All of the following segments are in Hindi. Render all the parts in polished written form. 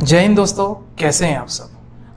जय हिंद दोस्तों, कैसे हैं आप सब।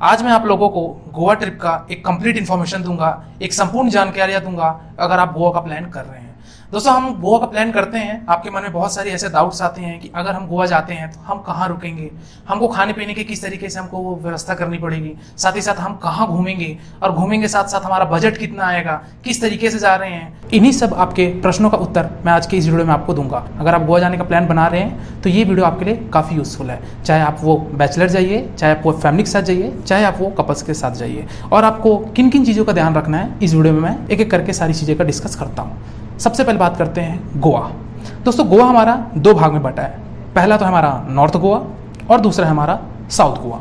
आज मैं आप लोगों को गोवा ट्रिप का एक कंप्लीट इन्फॉर्मेशन दूंगा, एक संपूर्ण जानकारियां दूंगा अगर आप गोवा का प्लान कर रहे हैं। दोस्तों, हम गोवा का प्लान करते हैं, आपके मन में बहुत सारे ऐसे डाउट्स आते हैं कि अगर हम गोवा जाते हैं तो हम कहाँ रुकेंगे, हमको खाने पीने के किस तरीके से हमको व्यवस्था करनी पड़ेगी, साथ ही साथ हम कहाँ घूमेंगे और घूमेंगे साथ साथ हमारा बजट कितना आएगा, किस तरीके से जा रहे हैं। इन्हीं सब आपके प्रश्नों का उत्तर मैं आज के इस वीडियो में आपको दूंगा। अगर आप गोवा जाने का प्लान बना रहे हैं तो ये वीडियो आपके लिए काफ़ी यूजफुल है, चाहे आप वो बैचलर जाइए, चाहे आप वो फैमिली के साथ जाइए, चाहे आप वो कपल्स के साथ जाइए। और आपको किन किन चीज़ों का ध्यान रखना है इस वीडियो में मैं एक एक करके सारी चीज़ें का डिस्कस करता हूँ। सबसे पहले बात करते हैं गोवा। दोस्तों, गोवा हमारा दो भाग में बटा है। पहला तो हमारा नॉर्थ गोवा और दूसरा है हमारा साउथ गोवा,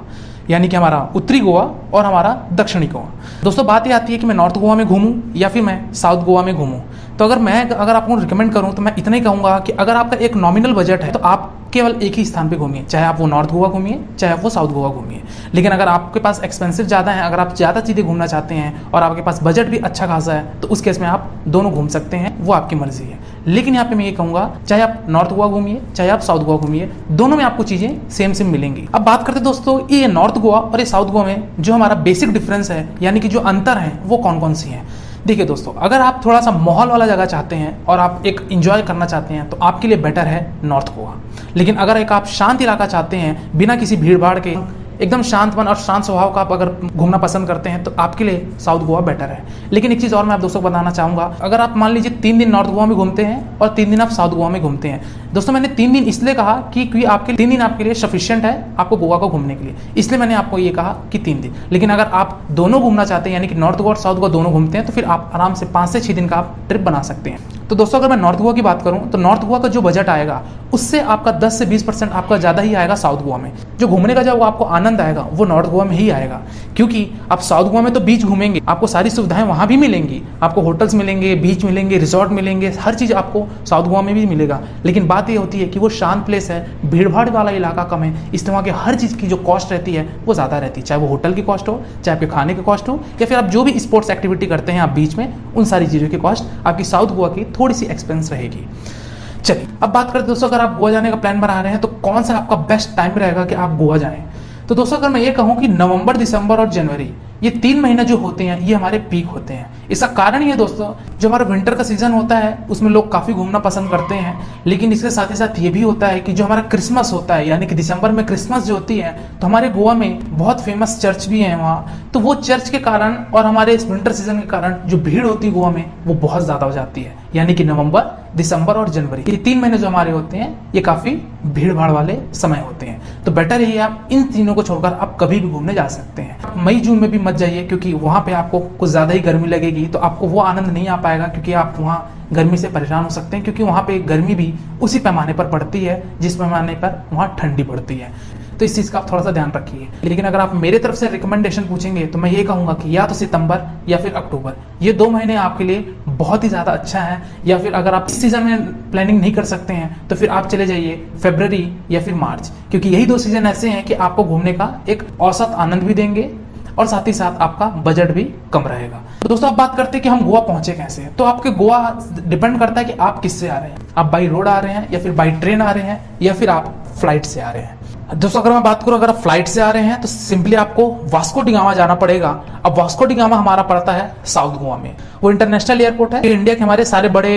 यानी कि हमारा उत्तरी गोवा और हमारा दक्षिणी गोवा। दोस्तों, बात ये आती है कि मैं नॉर्थ गोवा में घूमूं या फिर मैं साउथ गोवा में घूमूं। तो अगर आपको रिकमेंड करूं तो मैं इतना ही कहूंगा कि अगर आपका एक नॉमिनल बजट है तो आप केवल एक ही स्थान पे घूमिए, चाहे आप वो नॉर्थ गोवा घूमिए, चाहे आप वो साउथ गोवा घूमिए। लेकिन अगर आपके पास एक्सपेंसिव ज़्यादा है, अगर आप ज़्यादा चीज़ें घूमना चाहते हैं और आपके पास बजट भी अच्छा खासा है, तो उस केस में आप दोनों घूम सकते हैं, वो आपकी मर्जी है। लेकिन यहाँ पे मैं ये कहूँगा, चाहे आप नॉर्थ गोवा घूमिए, चाहे आप साउथ गोवा घूमिए, दोनों में आपको चीज़ें सेम सेम मिलेंगी। अब बात करते हैं दोस्तों, ये नॉर्थ गोवा और ये साउथ गोवा में जो हमारा बेसिक डिफरेंस है, यानी कि जो अंतर है, वो कौन कौन सी हैं। देखिए दोस्तों, अगर आप थोड़ा सा माहौल वाला जगह चाहते हैं और आप एक एंजॉय करना चाहते हैं तो आपके लिए बेटर है नॉर्थ गोवा। लेकिन अगर एक आप शांत इलाका चाहते हैं, बिना किसी भीड़ भाड़ के, एकदम शांत मन और शांत स्वभाव का आप अगर घूमना पसंद करते हैं तो आपके लिए साउथ गोवा बेटर है। लेकिन एक चीज़ और मैं आप दोस्तों को बताना चाहूँगा, अगर आप मान लीजिए 3 दिन नॉर्थ गोवा में घूमते हैं और 3 दिन आप साउथ गोवा में घूमते हैं। दोस्तों, मैंने 3 दिन इसलिए कहा कि आपके 3 दिन आपके लिए सफिशिएंट है आपको गोवा को घूमने के लिए, इसलिए मैंने आपको ये कहा कि 3 दिन। लेकिन अगर आप दोनों घूमना चाहते हैं, यानी कि नॉर्थ गोवा और साउथ गोवा दोनों घूमते हैं, तो फिर आप आराम से 5 से 6 दिन का आप ट्रिप बना सकते हैं। तो दोस्तों, अगर मैं नॉर्थ गोवा की बात करूं तो नॉर्थ गोवा का जो बजट आएगा उससे आपका 10 से 20% आपका ज़्यादा ही आएगा साउथ गोवा में। जो घूमने का जो आपको आनंद आएगा वो नॉर्थ गोवा में ही आएगा, क्योंकि आप साउथ गोवा में तो बीच घूमेंगे, आपको सारी सुविधाएं वहाँ भी मिलेंगी, आपको होटल्स मिलेंगे, बीच मिलेंगे, रिजॉर्ट मिलेंगे, हर चीज़ आपको साउथ गोवा में भी मिलेगा। लेकिन बात ये होती है कि वो शांत प्लेस है, भीड़ भाड़ वाला इलाका कम है, इसलिए वहाँ की हर चीज़ की जो कॉस्ट रहती है वो ज़्यादा रहती है, चाहे वो होटल की कॉस्ट हो, चाहे आपके खाने की कॉस्ट हो, या फिर आप जो भी स्पोर्ट्स एक्टिविटी करते हैं आप बीच में, उन सारी चीज़ों की कॉस्ट आपकी साउथ गोवा की थोड़ी सी एक्सपेंस रहेगी। चलिए, अब बात करते हैं दोस्तों, अगर आप गोवा जाने का प्लान बना रहे हैं तो कौन सा आपका बेस्ट टाइम रहेगा कि आप गोवा जाएं। तो दोस्तों, अगर मैं ये कहूँ कि नवंबर, दिसंबर और जनवरी, ये 3 महीने जो होते हैं ये हमारे पीक होते हैं। इसका कारण ये दोस्तों, जो हमारा विंटर का सीजन होता है उसमें लोग काफ़ी घूमना पसंद करते हैं। लेकिन इसके साथ ही साथ ये भी होता है कि जो हमारा क्रिसमस होता है, यानी कि दिसंबर में क्रिसमस जो होती है, तो हमारे गोवा में बहुत फेमस चर्च भी है वहाँ। तो वो चर्च के कारण और हमारे इस विंटर सीजन के कारण जो भीड़ होती है गोवा में वो बहुत ज़्यादा हो जाती है। यानी कि नवंबर, दिसंबर और जनवरी, ये 3 महीने जो हमारे होते हैं ये काफ़ी भीड़ भाड़ वाले समय होते हैं। तो बेटर यही है आप इन तीनों को छोड़कर आप कभी भी घूमने जा सकते हैं। मई जून में भी मत जाइए, क्योंकि वहाँ पे आपको कुछ ज़्यादा ही गर्मी लगेगी, तो आपको वो आनंद नहीं आ पाएगा, क्योंकि आप वहाँ गर्मी से परेशान हो सकते हैं, क्योंकि वहाँ पे गर्मी भी उसी पैमाने पर पड़ती है जिस पैमाने पर वहाँ ठंडी पड़ती है। तो इस चीज़ का आप थोड़ा सा ध्यान रखिए। लेकिन अगर आप मेरे तरफ से रिकमेंडेशन पूछेंगे तो मैं ये कहूँगा कि या तो सितंबर या फिर अक्टूबर, ये 2 महीने आपके लिए बहुत ही ज़्यादा अच्छा है। या फिर अगर आप इस सीज़न में प्लानिंग नहीं कर सकते हैं तो फिर आप चले जाइए फरवरी या फिर मार्च, क्योंकि यही 2 सीज़न ऐसे हैं कि आपको घूमने का एक औसत आनंद भी देंगे और साथ ही साथ आपका बजट भी कम रहेगा। तो दोस्तों, आप बात करते हैं कि हम गोवा पहुंचे कैसे। तो आपके गोवा डिपेंड करता है कि आप किससे आ रहे हैं, आप बाई रोड आ रहे हैं या फिर बाई ट्रेन आ रहे हैं या फिर आप फ्लाइट से आ रहे हैं। दोस्तों, अगर मैं बात करूं, अगर आप फ्लाइट से आ रहे हैं तो सिंपली आपको वास्को डी गामा जाना पड़ेगा। अब वास्को डी गामा हमारा पड़ता है साउथ गोवा में, वो इंटरनेशनल एयरपोर्ट है। इंडिया के हमारे सारे बड़े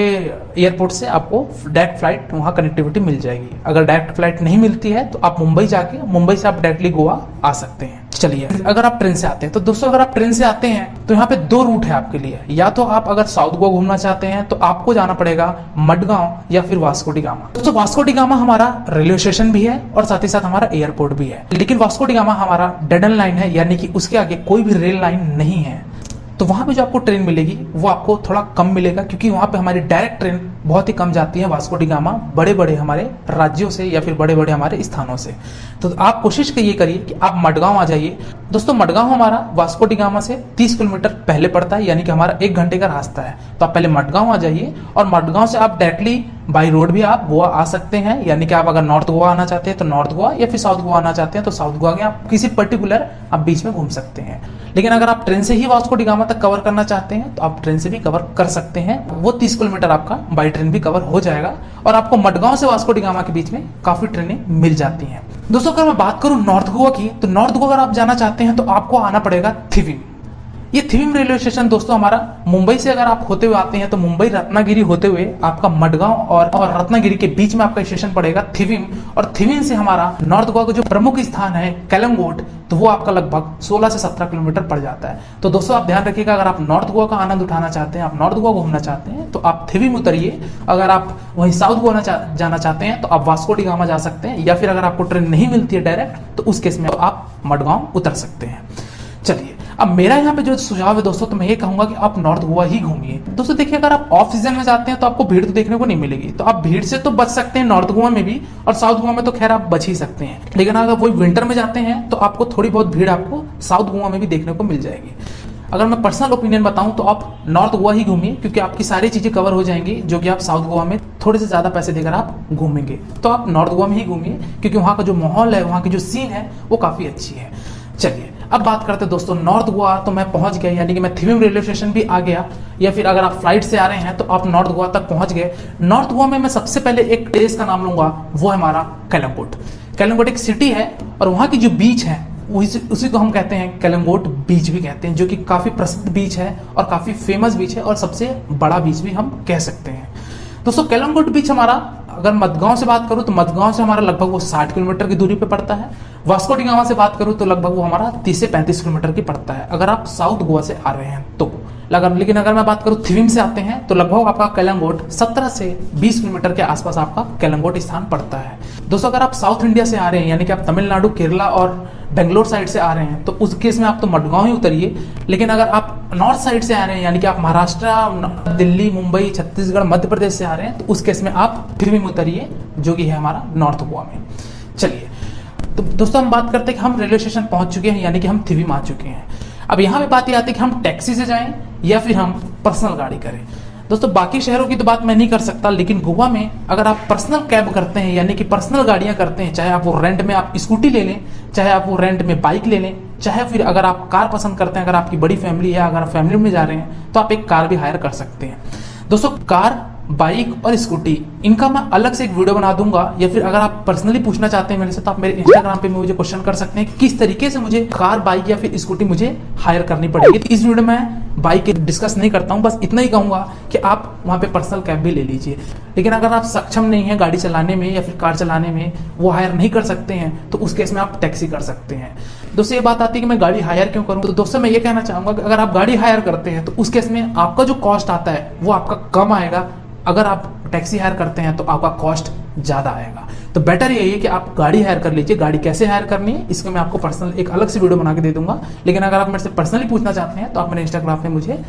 एयरपोर्ट से आपको डायरेक्ट फ्लाइट वहाँ कनेक्टिविटी मिल जाएगी। अगर डायरेक्ट फ्लाइट नहीं मिलती है तो आप मुंबई जाके मुंबई से आप डायरेक्टली गोवा आ सकते हैं। चलिए, अगर आप ट्रेन से आते हैं तो दोस्तों, अगर आप ट्रेन से आते हैं तो यहाँ पे 2 रूट है आपके लिए। या तो आप अगर साउथ गोवा घूमना चाहते हैं तो आपको जाना पड़ेगा मडगांव या फिर वास्को डी गामा। दोस्तों, वास्को डी गामा हमारा रेलवे स्टेशन भी है और साथ ही साथ हमारा एयरपोर्ट भी है। लेकिन वास्को डी गामा हमारा डेड एंड लाइन है, यानी कि उसके आगे कोई भी रेल लाइन नहीं है। तो वहाँ पे जो आपको ट्रेन मिलेगी वो आपको थोड़ा कम मिलेगा, क्योंकि वहाँ पे हमारी डायरेक्ट ट्रेन बहुत ही कम जाती है वास्को डी गामा बड़े बड़े हमारे राज्यों से या फिर बड़े बड़े हमारे स्थानों से। तो आप कोशिश ये करिए कि आप मडगांव आ जाइए। दोस्तों मडगांव हमारा वास्को डी गामा से 30 किलोमीटर पहले पड़ता है, यानी कि हमारा 1 घंटे का रास्ता है। तो आप पहले मडगांव आ जाइए और मडगांव से आप डायरेक्टली बाई रोड भी आप गोवा आ सकते हैं, यानी कि आप अगर नॉर्थ गोवा आना चाहते हैं तो नॉर्थ गोवा, या फिर साउथ गोवा आना चाहते हैं तो साउथ गोवा के आप किसी पर्टिकुलर आप बीच में घूम सकते हैं। लेकिन अगर आप ट्रेन से ही वास्को डी गामा तक कवर करना चाहते हैं तो आप ट्रेन से भी कवर कर सकते हैं। वो 30 किलोमीटर आपका बाई ट्रेन भी कवर हो जाएगा और आपको मडगांव से वास्को डी गामा के बीच में काफी ट्रेनें मिल जाती हैं। दोस्तों अगर मैं बात करूं नॉर्थ गोवा की, तो नॉर्थ गोवा अगर आप जाना चाहते हैं तो आपको आना पड़ेगा थिविम। ये थिविम रेलवे स्टेशन दोस्तों हमारा मुंबई से अगर आप होते हुए आते हैं तो मुंबई रत्नागिरी होते हुए आपका मडगांव और रत्नागिरी के बीच में आपका स्टेशन पड़ेगा थिविम। और थिविम से हमारा नॉर्थ गोवा का जो प्रमुख स्थान है कलंगोट, तो वो आपका लगभग 16 से 17 किलोमीटर पड़ जाता है। तो दोस्तों आप ध्यान रखिएगा, अगर आप नॉर्थ गोवा का आनंद उठाना चाहते हैं, आप नॉर्थ गोवा घूमना चाहते हैं तो आप थिविम उतरिए। अगर आप वहीं साउथ गोवा जाना चाहते हैं तो आप वास्को डी गामा जा सकते हैं, या फिर अगर आपको ट्रेन नहीं मिलती है डायरेक्ट तो उस केस में आप मडगांव उतर सकते हैं। चलिए अब मेरा यहाँ पे जो सुझाव है दोस्तों, तो मैं ये कहूंगा कि आप नॉर्थ गोवा ही घूमिए। दोस्तों देखिए, अगर आप ऑफ सीजन में जाते हैं तो आपको भीड़ तो देखने को नहीं मिलेगी, तो आप भीड़ से तो बच सकते हैं नॉर्थ गोवा में भी, और साउथ गोवा में तो खैर आप बच ही सकते हैं। लेकिन अगर वही विंटर में जाते हैं तो आपको थोड़ी बहुत भीड़ आपको साउथ गोवा में भी देखने को मिल जाएगी। अगर मैं पर्सनल ओपिनियन बताऊं तो आप नॉर्थ गोवा ही घूमिए, क्योंकि आपकी सारी चीजें कवर हो जाएंगी जो कि आप साउथ गोवा में थोड़े से ज्यादा पैसे देकर आप घूमेंगे। तो आप नॉर्थ गोवा में ही घूमिए, क्योंकि वहां का जो माहौल है, वहां की जो सीन है वो काफी अच्छी है। चलिए अब बात करते हैं दोस्तों नॉर्थ गोवा। तो मैं पहुंच गया, यानी कि मैं थिविम रेलवे स्टेशन भी आ गया, या फिर अगर आप फ्लाइट से आ रहे हैं तो आप नॉर्थ गोवा तक पहुंच गए। नॉर्थ गोवा में मैं सबसे पहले एक प्लेस का नाम लूंगा, वो है हमारा कलंगोट। कलंगोट एक सिटी है और वहां की जो बीच है उसी को हम कहते हैं कलंगोट बीच भी कहते हैं, जो कि काफी प्रसिद्ध बीच है और काफी फेमस बीच है और सबसे बड़ा बीच भी हम कह सकते हैं। दोस्तों कलंगोट बीच हमारा, अगर मडगांव से बात करूं तो मडगांव से हमारा लगभग वो 60 किलोमीटर की दूरी पे पड़ता है। वास्को डी गामा से बात करूं तो लगभग वो हमारा 30 से 35 किलोमीटर की पड़ता है, अगर आप साउथ गोवा से आ रहे हैं तो। लेकिन अगर मैं बात करूं थिविम से आते हैं तो लगभग आपका कलंगोट 17 से 20 किलोमीटर के आसपास आपका कलंगोट स्थान पड़ता है। दोस्तों अगर आप साउथ इंडिया से आ रहे हैं, यानी कि आप तमिलनाडु, केरला और बेंगलोर साइड से आ रहे हैं, तो उस केस में आप तो मडगांव ही उतरिए। लेकिन अगर आप नॉर्थ साइड से आ रहे हैं, यानी कि आप महाराष्ट्र, दिल्ली, मुंबई, छत्तीसगढ़, मध्य प्रदेश से आ रहे हैं, तो उस केस में आप थिविम उतरिए, जो कि है हमारा नॉर्थ गोवा में। चलिए तो दोस्तों हम बात करते हैं कि हम रेलवे स्टेशन पहुंच चुके हैं, यानी कि हम थिविम आ चुके हैं। अब यहाँ पे बात ये आती है कि हम टैक्सी से जाएं या फिर हम पर्सनल गाड़ी करें। दोस्तों बाकी शहरों की तो बात मैं नहीं कर सकता, लेकिन गोवा में अगर आप पर्सनल कैब करते हैं, यानी कि पर्सनल गाड़ियां करते हैं, चाहे आप वो रेंट में आप स्कूटी ले लें, चाहे आप वो रेंट में बाइक ले लें, चाहे फिर अगर आप कार पसंद करते हैं, अगर आपकी बड़ी फैमिली है, अगर आप फैमिली में जा रहे हैं तो आप एक कार भी हायर कर सकते हैं। दोस्तों कार, बाइक और स्कूटी, इनका मैं अलग से एक वीडियो बना दूंगा, या फिर अगर आप पर्सनली पूछना चाहते हैं मेरे से तो आप मेरे इंस्टाग्राम पे मुझे क्वेश्चन कर सकते हैं किस तरीके से मुझे कार, बाइक या फिर स्कूटी मुझे हायर करनी पड़ेगी। तो इस वीडियो में बाइक डिस्कस नहीं करता हूं, बस इतना ही कहूंगा कि आप वहां पे पर्सनल कैब भी ले लीजिए। लेकिन अगर आप सक्षम नहीं है गाड़ी चलाने में या फिर कार चलाने में, वो हायर नहीं कर सकते हैं, तो उस केस में आप टैक्सी कर सकते हैं। दोस्तों ये बात आती है कि मैं गाड़ी हायर क्यों करूं, तो दोस्तों मैं ये कहना चाहूंगा कि अगर आप गाड़ी हायर करते हैं तो उस केस में आपका जो कॉस्ट आता है वो आपका कम आएगा। अगर आप टैक्सी हायर करते हैं तो आपका कॉस्ट ज्यादा आएगा। तो बेटर यही है कि आप गाड़ी हायर कर लीजिए। गाड़ी कैसे हायर करनी है इसको मैं आपको पर्सनल एक अलग से वीडियो बना के दे दूंगा, लेकिन अगर आप मेरे से पर्सनली पूछना चाहते हैं तो आप मेरे इंस्टाग्राम पे मुझे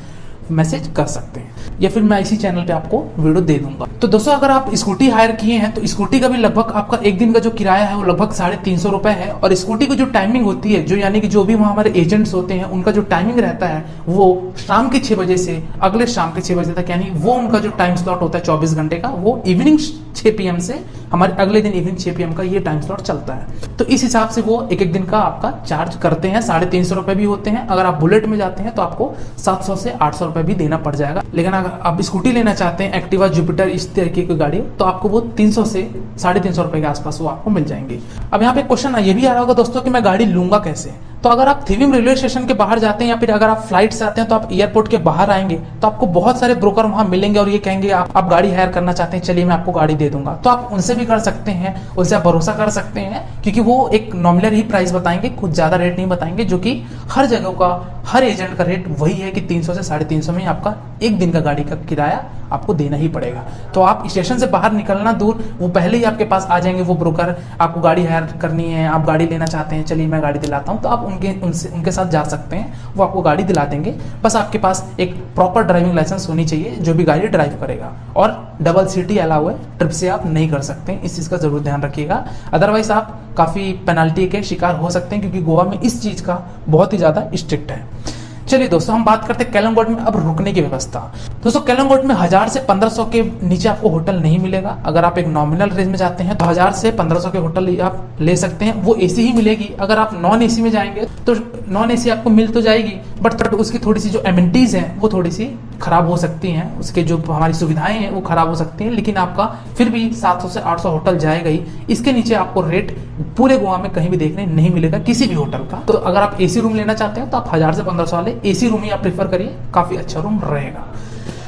मैसेज कर सकते हैं, या फिर मैं इसी चैनल पे आपको वीडियो दे दूंगा। तो दोस्तों अगर आप स्कूटी हायर किए हैं तो स्कूटी का भी लगभग आपका एक दिन का जो किराया है वो लगभग 350 रुपए है। और स्कूटी की जो टाइमिंग होती है, जो यानी कि जो भी वहाँ हमारे एजेंट्स होते हैं उनका जो टाइमिंग रहता है वो शाम के 6 बजे से अगले शाम के 6 बजे तक, यानी वो उनका जो टाइम स्लॉट होता है 24 घंटे का, वो इवनिंग 6 PM से हमारे अगले दिन इवनिंग 6 PM का ये टाइम स्लॉट चलता है। तो इस हिसाब से वो एक दिन का आपका चार्ज करते हैं। 350 रुपए भी होते हैं। अगर आप बुलेट में जाते हैं तो आपको 700 से 800 रुपए भी देना पड़ जाएगा। लेकिन अगर आप स्कूटी लेना चाहते हैं, एक्टिवा, जुपिटर, इस तरीके की गाड़ी, तो आपको वो 300 से 350 रुपए के आसपास वो आपको मिल जाएंगे। अब यहाँ पे क्वेश्चन ये भी आ रहा होगा दोस्तों कि मैं गाड़ी लूंगा कैसे। तो अगर आप थिविम रेलवे स्टेशन के बाहर जाते हैं या फिर अगर आप फ्लाइट से आते हैं तो आप एयरपोर्ट के बाहर आएंगे तो आपको बहुत सारे ब्रोकर वहां मिलेंगे और ये कहेंगे आप गाड़ी हायर करना चाहते हैं, चलिए मैं आपको गाड़ी दे दूंगा। तो आप उनसे भी कर सकते हैं, उनसे आप भरोसा कर सकते हैं, क्योंकि वो एक नॉमिनल ही प्राइस बताएंगे, कुछ ज्यादा रेट नहीं बताएंगे, जो कि हर जगह का हर एजेंट का रेट वही है कि 300 से 350 में आपका एक दिन का गाड़ी का किराया आपको देना ही पड़ेगा। तो आप स्टेशन से बाहर निकलना दूर, वो पहले ही आपके पास आ जाएंगे वो ब्रोकर, आपको गाड़ी हायर करनी है, आप गाड़ी लेना चाहते हैं, चलिए मैं गाड़ी दिलाता हूँ, तो आप उनके साथ जा सकते हैं, वो आपको गाड़ी दिला देंगे। बस आपके पास एक प्रॉपर ड्राइविंग लाइसेंस होनी चाहिए जो भी गाड़ी ड्राइव करेगा, और डबल सीटी अलाउ है, ट्रिप से आप नहीं कर सकते हैं, इस चीज़ का जरूर ध्यान रखिएगा। अदरवाइज आप काफ़ी पेनल्टी के शिकार हो सकते हैं, क्योंकि गोवा में इस चीज़ का बहुत ही ज़्यादा स्ट्रिक्ट है। चलिए दोस्तों, हम बात करते हैं कैलमगोट में अब रुकने की व्यवस्था। दोस्तों कैलमगोट में 1000 से 1500 के नीचे आपको होटल नहीं मिलेगा। अगर आप एक नॉमिनल रेंज में जाते हैं तो 1000 से 1500 के होटल आप ले सकते हैं, वो एसी ही मिलेगी। अगर आप नॉन एसी में जाएंगे तो नॉन एसी आपको मिल तो जाएगी, बट उसकी थोड़ी सी जो एमिनिटीज हैं वो थोड़ी सी खराब हो सकती हैं, उसके जो हमारी सुविधाएं हैं वो खराब हो सकती हैं, लेकिन आपका फिर भी 700 से 800 होटल जाएगा ही। इसके नीचे आपको रेट पूरे गोवा में कहीं भी देखने नहीं मिलेगा किसी भी होटल का। तो अगर आप एसी रूम लेना चाहते हैं तो आप 1000 से 1500 वाले एसी रूम ही आप प्रेफर करिए, काफी अच्छा रूम रहेगा।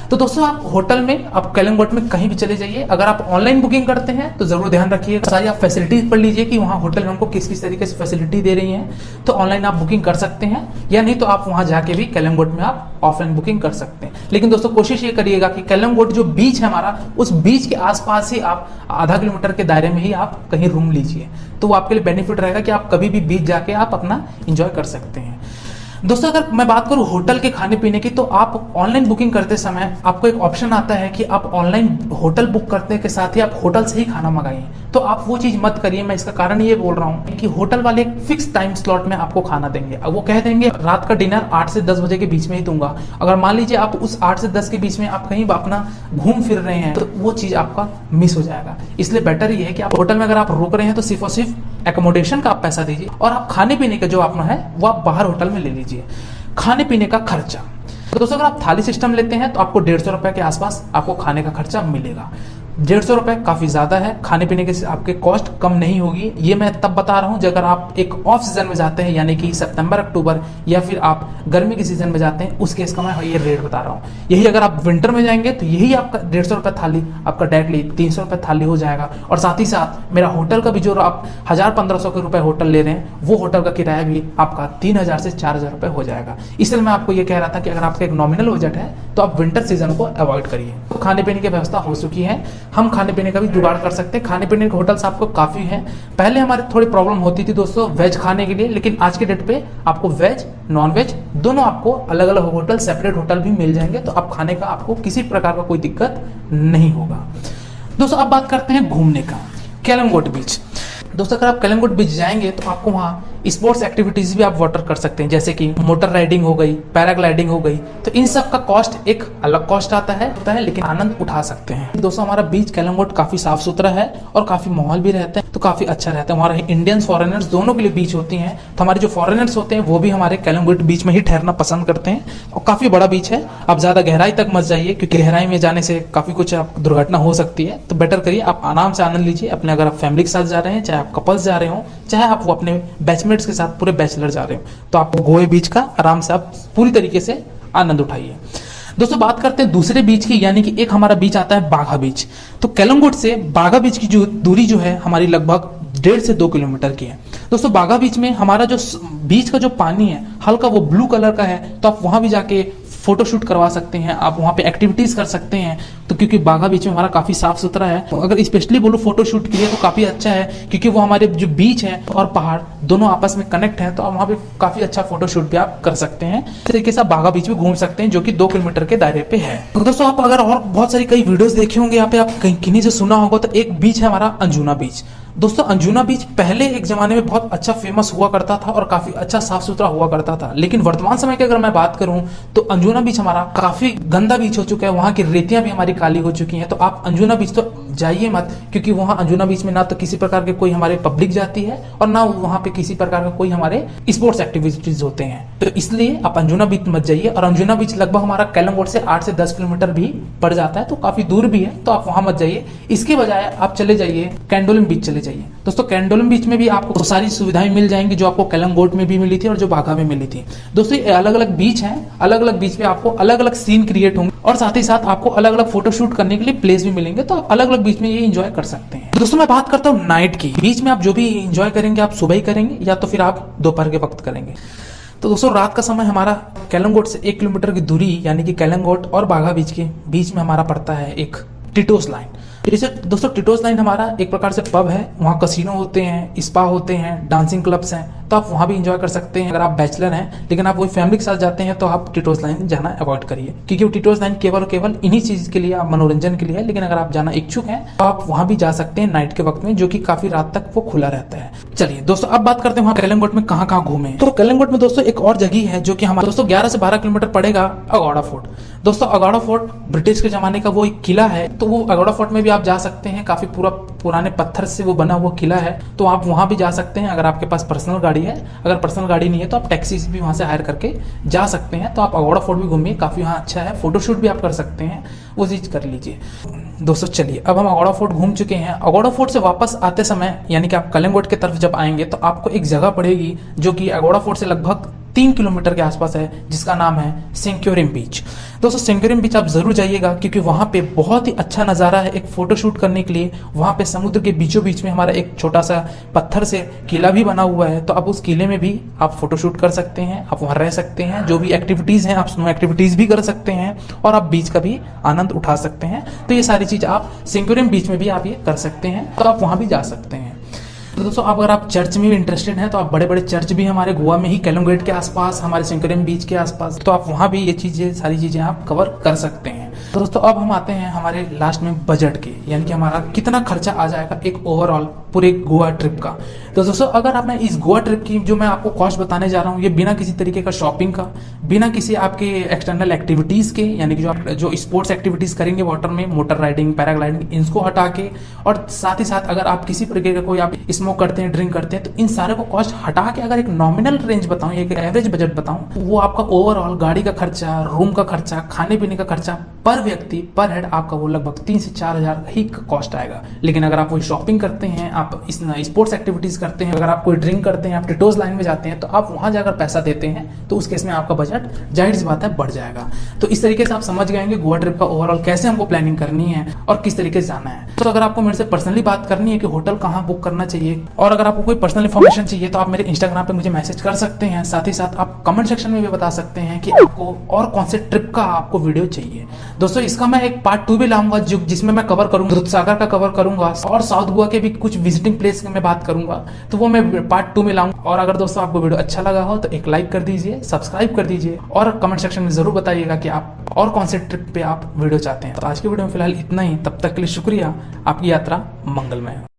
तो दोस्तों आप होटल में, आप कैलमगोट में कहीं भी चले जाइए, अगर आप ऑनलाइन बुकिंग करते हैं तो जरूर ध्यान रखिए, सारी आप फैसिलिटीज पढ़ लीजिए कि वहाँ होटल में हमको किस किस तरीके से फैसिलिटी दे रही हैं। तो ऑनलाइन आप बुकिंग कर सकते हैं, या नहीं तो आप वहाँ जाके भी कैलमगोट में आप ऑफलाइन बुकिंग कर सकते हैं। लेकिन दोस्तों कोशिश ये करिएगा कि कैलमगोट जो बीच है हमारा, उस बीच के आसपास ही आप आधा किलोमीटर के दायरे में ही आप कहीं रूम लीजिए, तो वो आपके लिए बेनिफिट रहेगा कि आप कभी भी बीच जाके आप अपना इंजॉय कर सकते हैं। दोस्तों अगर मैं बात करूं होटल के खाने पीने की, तो आप ऑनलाइन बुकिंग करते समय आपको एक ऑप्शन आता है कि आप ऑनलाइन होटल बुक करने के साथ ही आप होटल से ही खाना मंगाइए। तो आप वो चीज मत करिए। मैं इसका कारण ये बोल रहा हूँ कि होटल वाले एक फिक्स टाइम स्लॉट में आपको खाना देंगे। अब वो कह देंगे रात का डिनर 8 से 10 बजे के बीच में ही दूंगा। अगर मान लीजिए आप उस 8 से 10 के बीच में आप कहीं अपना घूम फिर रहे हैं तो वो चीज आपका मिस हो जाएगा। इसलिए बेटर ये है कि आप होटल में अगर आप रुक रहे हैं तो सिर्फ और सिर्फ एकोमोडेशन का आप पैसा दीजिए, और आप खाने पीने का जो अपना है वो आप बाहर होटल में ले लीजिए। खाने पीने का खर्चा, तो दोस्तों अगर आप थाली सिस्टम लेते हैं तो आपको 150 रुपए के आसपास आपको खाने का खर्चा मिलेगा। 150 रुपए काफी ज्यादा है, खाने पीने के आपके कॉस्ट कम नहीं होगी। ये मैं तब बता रहा हूँ जब अगर आप एक ऑफ सीजन में जाते हैं, यानी कि सितंबर अक्टूबर, या फिर आप गर्मी के सीजन में जाते हैं, उस केस का मैं ये रेट बता रहा हूँ। यही अगर आप विंटर में जाएंगे तो यही आपका 150 रुपए थाली आपका डायरेक्टली 300 रुपए थाली हो जाएगा। और साथ ही साथ मेरा होटल का भी जो आप 1000-1500 के रुपए होटल ले रहे हैं, वो होटल का किराया भी आपका 3000 से 4000 रुपए हो जाएगा। इसलिए मैं आपको ये कह रहा था कि अगर आपका एक नॉमिनल बजट है तो आप विंटर सीजन को अवॉइड करिए। तो खाने पीने की व्यवस्था हो चुकी है, हम खाने पीने का भी जुगाड़ कर सकते हैं। खाने पीने के होटल्स आपको काफी हैं। पहले हमारे थोड़ी प्रॉब्लम होती थी दोस्तों वेज खाने के लिए, लेकिन आज के डेट पे आपको वेज नॉन वेज दोनों आपको अलग अलग होटल, सेपरेट होटल भी मिल जाएंगे। तो आप खाने का आपको किसी प्रकार का कोई दिक्कत नहीं होगा। दोस्तों अब बात करते हैं घूमने का, कैलमगोट बीच। दोस्तों अगर आप कैलमगोट बीच जाएंगे तो आपको वहाँ स्पोर्ट्स एक्टिविटीज भी आप वाटर कर सकते हैं, जैसे कि मोटर राइडिंग हो गई, पैराग्लाइडिंग हो गई। तो इन सब का कॉस्ट एक अलग कॉस्ट आता है, लेकिन आनंद उठा सकते हैं। दोस्तों हमारा बीच कैलमगोट काफी साफ सुथरा है और काफी माहौल भी रहता है, तो काफी अच्छा रहता है। हमारे इंडियंस फॉरेनर्स दोनों के लिए बीच होती हैं, तो हमारे जो फॉरेनर्स होते हैं वो भी हमारे कैलमगोट बीच में ही ठहरना पसंद करते हैं। और काफी बड़ा बीच है, आप ज्यादा गहराई तक मत जाइए, क्योंकि गहराई में जाने से काफी कुछ दुर्घटना हो सकती है। तो बेटर करिए आप आराम से आनंद लीजिए अपने, अगर आप फैमिली के साथ जा रहे हैं, चाहे आप कपल्स जा रहे हो, चाहे आप वो अपने बैचमेट्स के साथ पूरे बैचलर जा रहे हो, तो आपको गोवा बीच का आराम से आप पूरी तरीके से आनंद उठाइए। दोस्तों बात करते हैं दूसरे बीच की, यानी कि एक हमारा बीच आता है बाघा बीच। तो कैलमगोट से बाघा बीच की जो दूरी जो है हमारी लगभग 1.5 से 2 किलोमीटर की है। दोस्तों बाघा बीच में हमारा जो बीच का जो पानी है हल्का वो ब्लू कलर का है, तो आप वहां भी जाके फोटोशूट करवा सकते हैं, आप वहाँ पे एक्टिविटीज कर सकते हैं। तो क्योंकि बाघा बीच में हमारा काफी साफ सुथरा है, तो अगर स्पेशली बोलो फोटोशूट के लिए तो काफी अच्छा है, क्योंकि वो हमारे जो बीच है और पहाड़ दोनों आपस में कनेक्ट है, तो आप वहाँ पे काफी अच्छा फोटोशूट भी आप कर सकते हैं। इस तरीके से आप बाघा बीच में घूम सकते हैं, जो कि 2 किलोमीटर के दायरे पे है। तो दोस्तों आप अगर और बहुत सारी कई वीडियोस देखे होंगे, यहाँ पे आप किन्हीं से सुना होगा, तो एक बीच है हमारा अंजुना बीच। दोस्तों अंजुना बीच पहले एक जमाने में बहुत अच्छा फेमस हुआ करता था और काफी अच्छा साफ सुथरा हुआ करता था, लेकिन वर्तमान समय की अगर मैं बात करूं तो अंजुना बीच हमारा काफी गंदा बीच हो चुका है। वहां की रेतियां भी हमारी काली हो चुकी हैं। तो आप अंजुना बीच तो जाइए मत, क्योंकि वहां अंजुना बीच में ना तो किसी प्रकार के कोई हमारे पब्लिक जाती है और ना वहां पे किसी प्रकार का कोई हमारे स्पोर्ट्स एक्टिविटीज होते हैं। तो इसलिए आप अंजुना बीच मत जाइए। और अंजुना बीच लगभग हमारा कैलमगोट से 8 से 10 किलोमीटर भी पड़ जाता है, तो काफी दूर भी है, तो आप वहां मत जाइए। इसके बजाय आप चले जाइए कैंडोलिम बीच चले जाइए। दोस्तों कैंडोलिम बीच में भी आपको सारी सुविधाएं मिल जाएंगी जो आपको कैलमगोट में भी मिली थी और जो बाघा में मिली थी। दोस्तों ये अलग अलग बीच हैं, अलग अलग बीच में आपको अलग अलग सीन क्रिएट होंगे और साथ ही साथ आपको अलग अलग फोटोशूट करने के लिए प्लेस भी मिलेंगे, तो आप अलग अलग बीच में ये एंजॉय कर सकते हैं। दोस्तों मैं बात करता हूँ नाइट की। बीच में आप जो भी एंजॉय करेंगे आप सुबह ही करेंगे या तो फिर आप दोपहर के वक्त करेंगे। तो दोस्तों रात का समय हमारा केलंगोट से 1 किलोमीटर की दूरी यानी कि केलंगोट और बाघा बीच के बीच में हमारा पड़ता है एक टिटोस लाइन। जैसे दोस्तों टिटोस लाइन हमारा एक प्रकार से पब है, वहाँ कसिनो होते हैं, स्पा होते हैं, डांसिंग क्लब्स हैं, तो आप वहाँ भी इंजॉय कर सकते हैं। अगर आप बैचलर हैं लेकिन आप वही फैमिली के साथ जाते हैं तो आप टिटोस लाइन जाना अवॉइड करिए, क्योंकि वो टिटोस लाइन केवल इन्हीं चीज़ के लिए, आप मनोरंजन के लिए है। लेकिन अगर आप जाना इच्छुक हैं तो आप वहाँ भी जा सकते हैं नाइट के वक्त में, जो कि काफी रात तक वो खुला रहता है। चलिए दोस्तों अब बात करते हैं वहाँ केलंगोट में कहाँ कहाँ घूमे। तो केलंगोट में दोस्तों एक और जगह है जो कि हमारा दोस्तों 11 से 12 किलोमीटर पड़ेगा, अगौड़ा फोर्ट। दोस्तों अगौड़ा फोर्ट ब्रिटिश के जमाने का वो एक किला है, तो वो अगौड़ा फोर्ट में भी आप जा सकते हैं। काफी पूरा पुराने पत्थर से वो बना हुआ किला है, तो आप वहां भी जा सकते हैं अगर आपके पास पर्सनल गाड़ी है। अगर पर्सनल गाड़ी नहीं है तो आप टैक्सी से भी वहां से हायर करके जा सकते हैं। तो आप अगौड़ा फोर्ट भी घूमिए, काफी वहाँ अच्छा है, फोटोशूट भी आप कर सकते हैं, वो चीज कर लीजिए। दोस्तों चलिए अब हम अगौड़ा फोर्ट घूम चुके हैं। अगौड़ा फोर्ट से वापस आते समय यानी कि आप कलिंगोट की तरफ जब आएंगे तो आपको एक जगह पड़ेगी जो कि अगौड़ा फोर्ट से लगभग 3 किलोमीटर के आसपास है, जिसका नाम है सेंक्योरिम बीच। दोस्तों सेंक्योरिम बीच आप जरूर जाइएगा, क्योंकि वहाँ पे बहुत ही अच्छा नज़ारा है एक फोटोशूट करने के लिए। वहाँ पे समुद्र के बीचों बीच में हमारा एक छोटा सा पत्थर से किला भी बना हुआ है, तो आप उस किले में भी आप फोटोशूट कर सकते हैं, आप वहाँ रह सकते हैं। जो भी एक्टिविटीज़ हैं आप स्नो एक्टिविटीज़ भी कर सकते हैं और आप बीच का भी आनंद उठा सकते हैं। तो ये सारी चीज़ आप सेंक्योरिम बीच में भी आप ये कर सकते हैं, तो आप वहाँ भी जा सकते हैं। तो दोस्तों अगर आप चर्च में भी इंटरेस्टेड हैं तो आप बड़े बड़े चर्च भी हमारे गोवा में ही केलंगोट के आसपास, हमारे सेंक्योरिम बीच के आसपास, तो आप वहाँ भी ये चीज़ें सारी चीज़ें आप कवर कर सकते हैं। तो दोस्तों अब हम आते हैं हमारे लास्ट में बजट के, यानी कि हमारा कितना खर्चा आ जाएगा एक ओवरऑल पूरे गोवा ट्रिप का। तो दोस्तों अगर आप इस गोवा ट्रिप की जो मैं आपको कॉस्ट बताने जा रहा हूँ, ये बिना किसी तरीके का शॉपिंग का, बिना किसी आपके एक्सटर्नल एक्टिविटीज़ के, यानी कि जो स्पोर्ट्स एक्टिविटीज़ करेंगे वाटर में, मोटर राइडिंग, पैराग्लाइडिंग, इनको हटा के, और साथ ही साथ अगर आप किसी प्रकार का कोई आप स्मोक करते हैं, ड्रिंक करते हैं, तो इन सारे को कॉस्ट हटा के अगर एक नॉमिनल रेंज बताऊं, एक एवरेज बजट बताऊं, वो आपका ओवरऑल गाड़ी का खर्चा, रूम का खर्चा, खाने पीने का खर्चा पर व्यक्ति पर हेड आपका वो लगभग 3 से 4 हज़ार ही कॉस्ट आएगा। लेकिन अगर आप कोई शॉपिंग करते हैं, आप इस स्पोर्ट्स एक्टिविटीज करते हैं, अगर आप कोई ड्रिंक करते हैं, आप टिटोज लाइन में जाते हैं, तो आप वहां जाकर पैसा देते हैं, तो उस केस में आपका बजट जाहिर सी बात है बढ़ जाएगा। तो इस तरीके से आप समझ गएंगे गोवा ट्रिप का ओवरऑल कैसे हमको प्लानिंग करनी है और किस तरीके से जाना है। तो अगर आपको मेरे से पर्सनली बात करनी है कि होटल कहाँ बुक करना चाहिए, और अगर आपको कोई पर्सनल इन्फॉर्मेशन चाहिए, तो आप मेरे इंस्टाग्राम पे मुझे मैसेज कर सकते हैं। साथ ही साथ आप कमेंट सेक्शन में भी बता सकते हैं कि आपको और कौन से ट्रिप का आपको वीडियो चाहिए। दोस्तों इसका मैं एक पार्ट 2 भी लाऊंगा, जिसमें मैं कवर करूंगा, दूधसागर का कवर करूंगा और साउथ गोवा के भी कुछ विजिटिंग प्लेस में बात करूंगा, तो वो मैं पार्ट 2 में लाऊंगा। और अगर दोस्तों आपको वीडियो अच्छा लगा हो तो एक लाइक कर दीजिए, सब्सक्राइब कर दीजिए और कमेंट सेक्शन में जरूर बताइएगा कि आप और कौन से ट्रिप पे आप वीडियो चाहते हैं। तो आज की वीडियो में फिलहाल इतना ही, तब तक के लिए शुक्रिया। आपकी यात्रा मंगलमय हो।